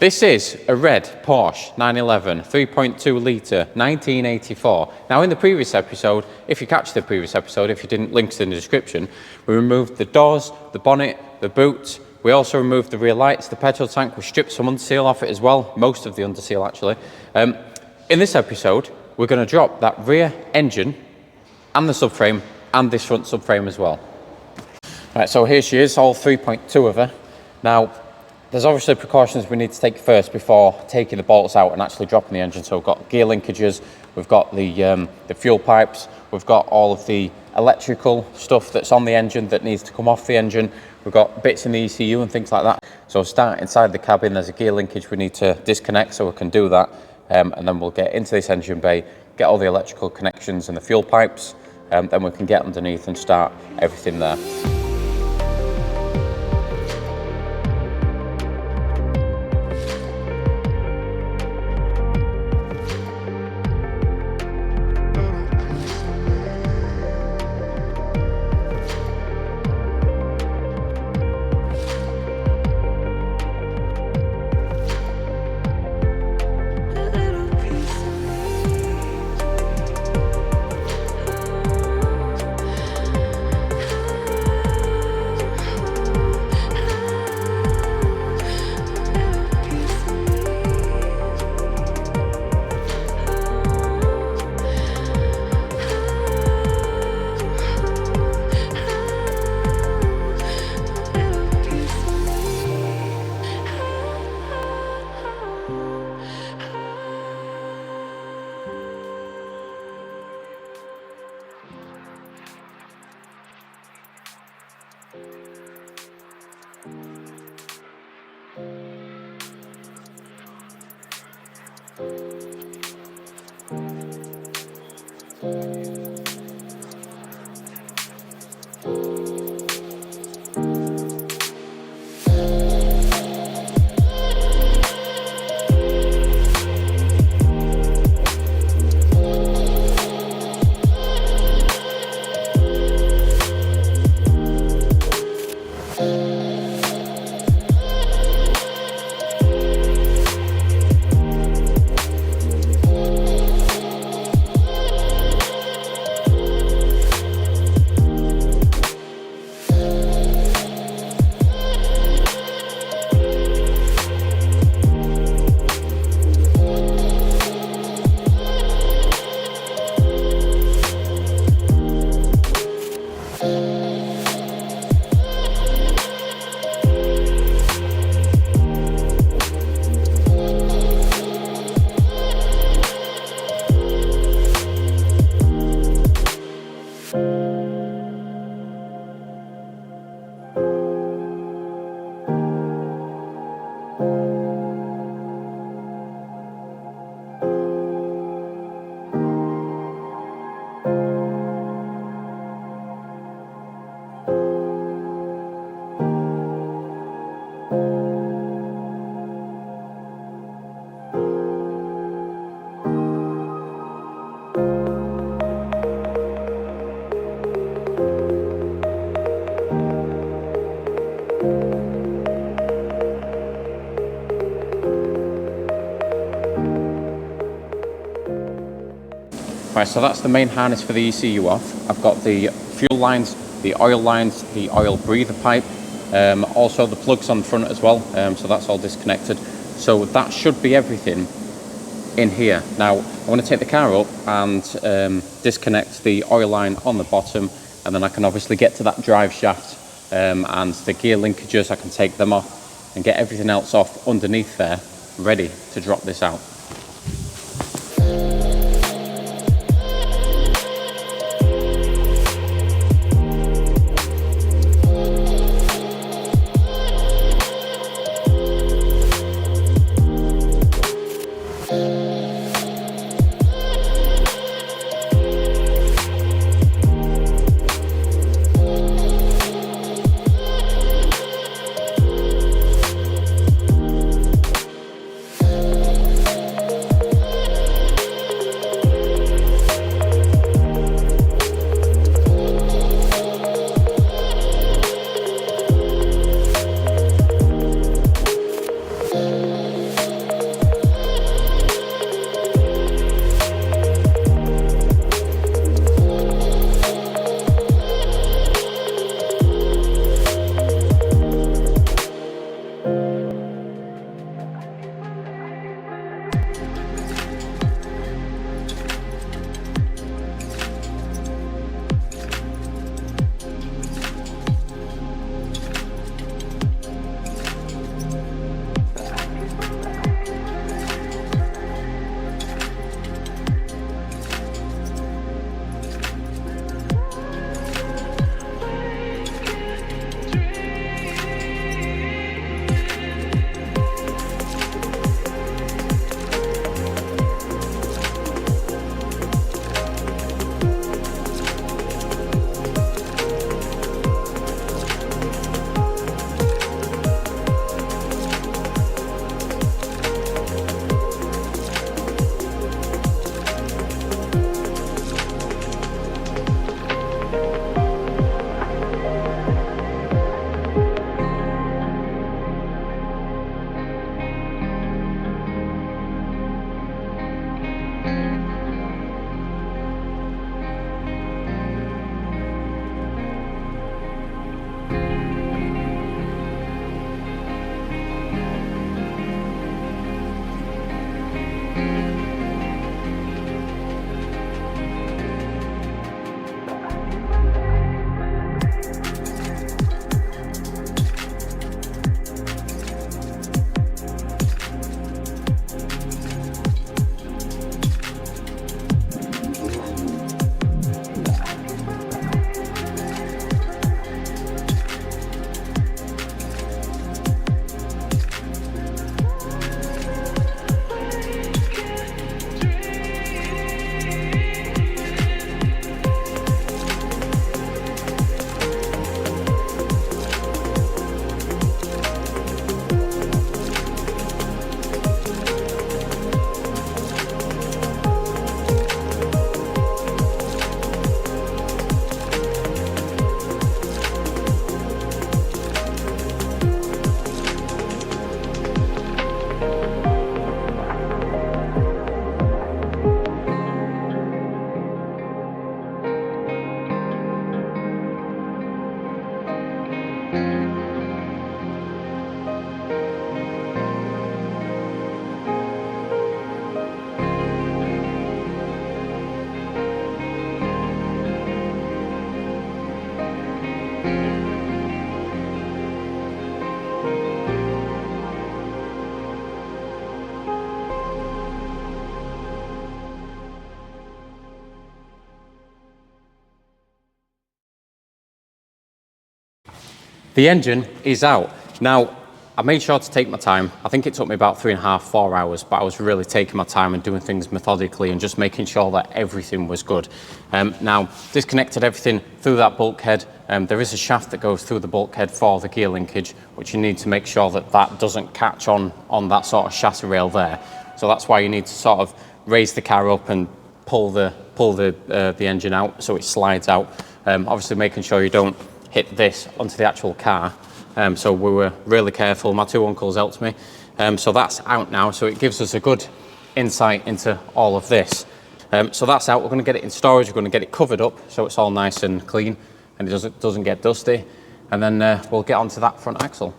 This is a red Porsche 911 3.2 litre 1984. Now in the previous episode, if you catch the previous episode, if you didn't, links in the description, we removed the doors, the bonnet, the boot. We also removed the rear lights, the petrol tank. We stripped some underseal off it as well, most of the underseal actually. In this episode, we're going to drop that rear engine and the subframe and this front subframe as well. Right, so here she is, all 3.2 of her. Now, there's obviously precautions we need to take first before taking the bolts out and actually dropping the engine. So we've got gear linkages, we've got the fuel pipes, we've got all of the electrical stuff that's on the engine that needs to come off the engine. We've got bits in the ECU and things like that. So start inside the cabin, there's a gear linkage we need to disconnect, so we can do that. And then we'll get into this engine bay, get all the electrical connections and the fuel pipes, then we can get underneath and start everything there. Right, so that's the main harness for the ECU off. I've got the fuel lines, the oil breather pipe, also the plugs on the front as well, so that's all disconnected. So that should be everything in here. Now, I want to take the car up and disconnect the oil line on the bottom, and then I can obviously get to that drive shaft and the gear linkages. I can take them off and get everything else off underneath there, ready to drop this out. The engine is out. Now, I made sure to take my time. I think it took me about 3.5, 4 hours, but I was really taking my time and doing things methodically and just making sure that everything was good. Now, disconnected everything through that bulkhead. There is a shaft that goes through the bulkhead for the gear linkage, which you need to make sure that that doesn't catch on that sort of chassis rail there. So that's why you need to sort of raise the car up and pull the engine out so it slides out. Obviously making sure you don't hit this onto the actual car. So we were really careful. My two uncles helped me. So that's out now. So it gives us a good insight into all of this. So that's out. We're going to get it in storage. We're going to get it covered up so it's all nice and clean and it doesn't get dusty. And then we'll get onto that front axle.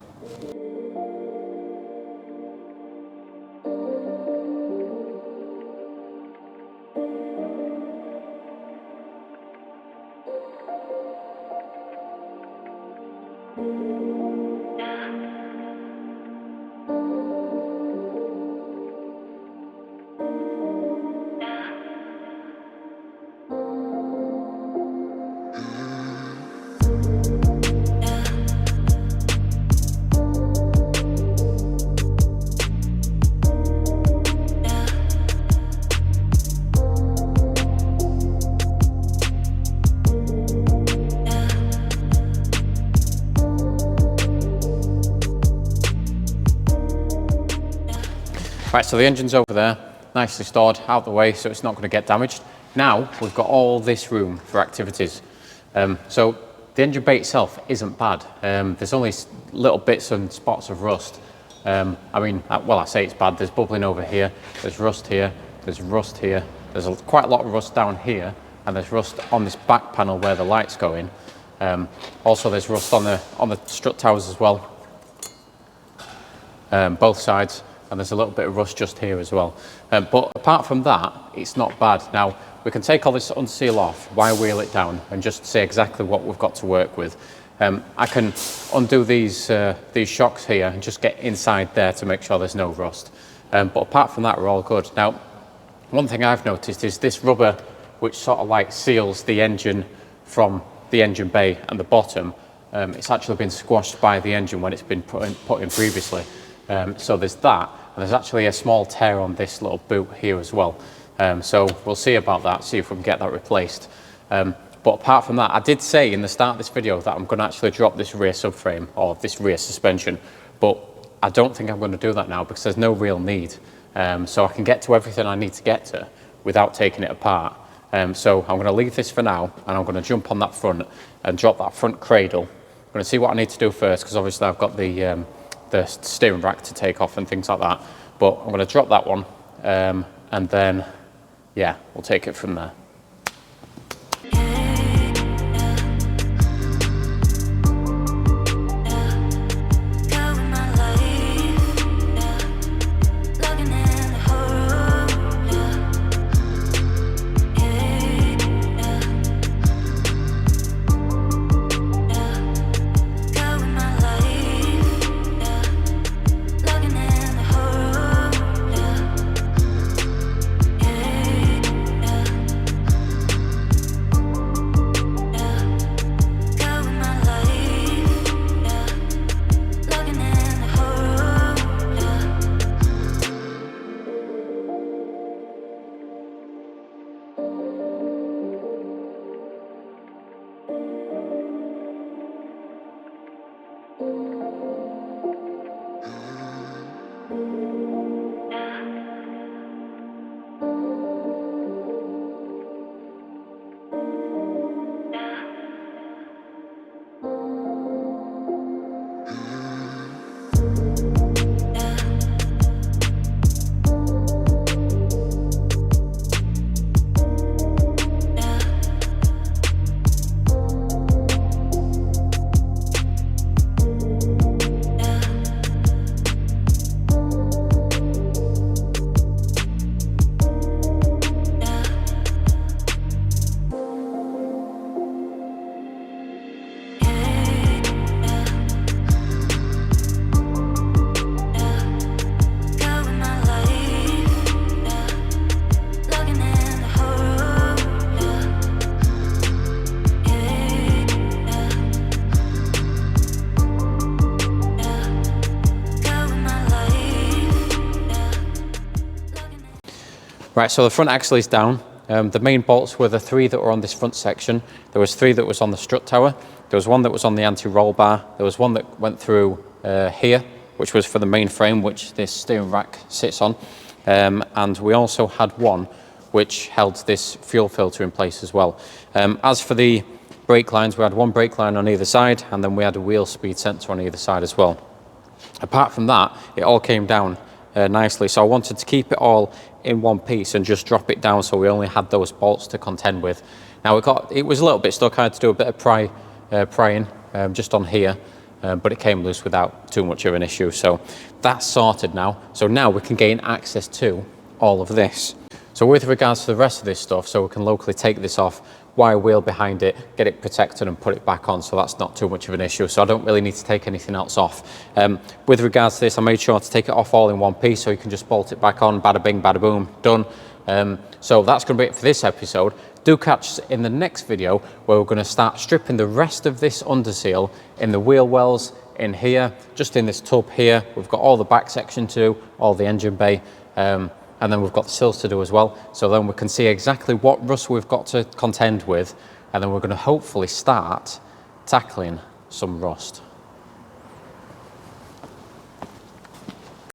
Right, so the engine's over there, nicely stored out the way so it's not going to get damaged. Now we've got all this room for activities. So the engine bay itself isn't bad. There's only little bits and spots of rust. I mean, well, I say it's bad. There's bubbling over here, there's rust here, there's rust here, there's quite a lot of rust down here, and there's rust on this back panel where the lights go in. Also there's rust on the strut towers as well, both sides. And there's a little bit of rust just here as well. But apart from that, it's not bad. Now, we can take all this unseal off, wire wheel it down, and just see exactly what we've got to work with. I can undo these shocks here and just get inside there to make sure there's no rust. But apart from that, we're all good. Now, one thing I've noticed is this rubber, which sort of like seals the engine from the engine bay and the bottom, it's actually been squashed by the engine when it's been put in previously. So there's that, and there's actually a small tear on this little boot here as well. So we'll see about that, see if we can get that replaced. But apart from that, I did say in the start of this video that I'm going to actually drop this rear subframe or this rear suspension, but I don't think I'm going to do that now because there's no real need. So I can get to everything I need to get to without taking it apart. So I'm going to leave this for now, and I'm going to jump on that front and drop that front cradle. I'm going to see what I need to do first, because obviously I've got the steering rack to take off and things like that. But I'm going to drop that one, and then, yeah, we'll take it from there. Right, so the front axle is down. The main bolts were the 3 that were on this front section. There was 3 that was on the strut tower. There was 1 that was on the anti-roll bar. There was 1 that went through here, which was for the main frame, which this steering rack sits on. And we also had 1 which held this fuel filter in place as well. As for the brake lines, we had 1 brake line on either side, and then we had a wheel speed sensor on either side as well. Apart from that, it all came down nicely. So I wanted to keep it all in one piece and just drop it down, so we only had those bolts to contend with. Now it was a little bit stuck. I had to do a bit of prying just on here, but it came loose without too much of an issue. So that's sorted now. So now we can gain access to all of this. So with regards to the rest of this stuff, so we can locally take this off, wire wheel behind it, get it protected and put it back on, so that's not too much of an issue. So I don't really need to take anything else off. With regards to this, I made sure to take it off all in one piece, so you can just bolt it back on, bada bing, bada boom, done. So that's going to be it for this episode. Do catch us in the next video, where we're going to start stripping the rest of this underseal in the wheel wells, in here, just in this tub here. We've got all the back section to do, all the engine bay, and then we've got the sills to do as well. So then we can see exactly what rust we've got to contend with, and then we're going to hopefully start tackling some rust.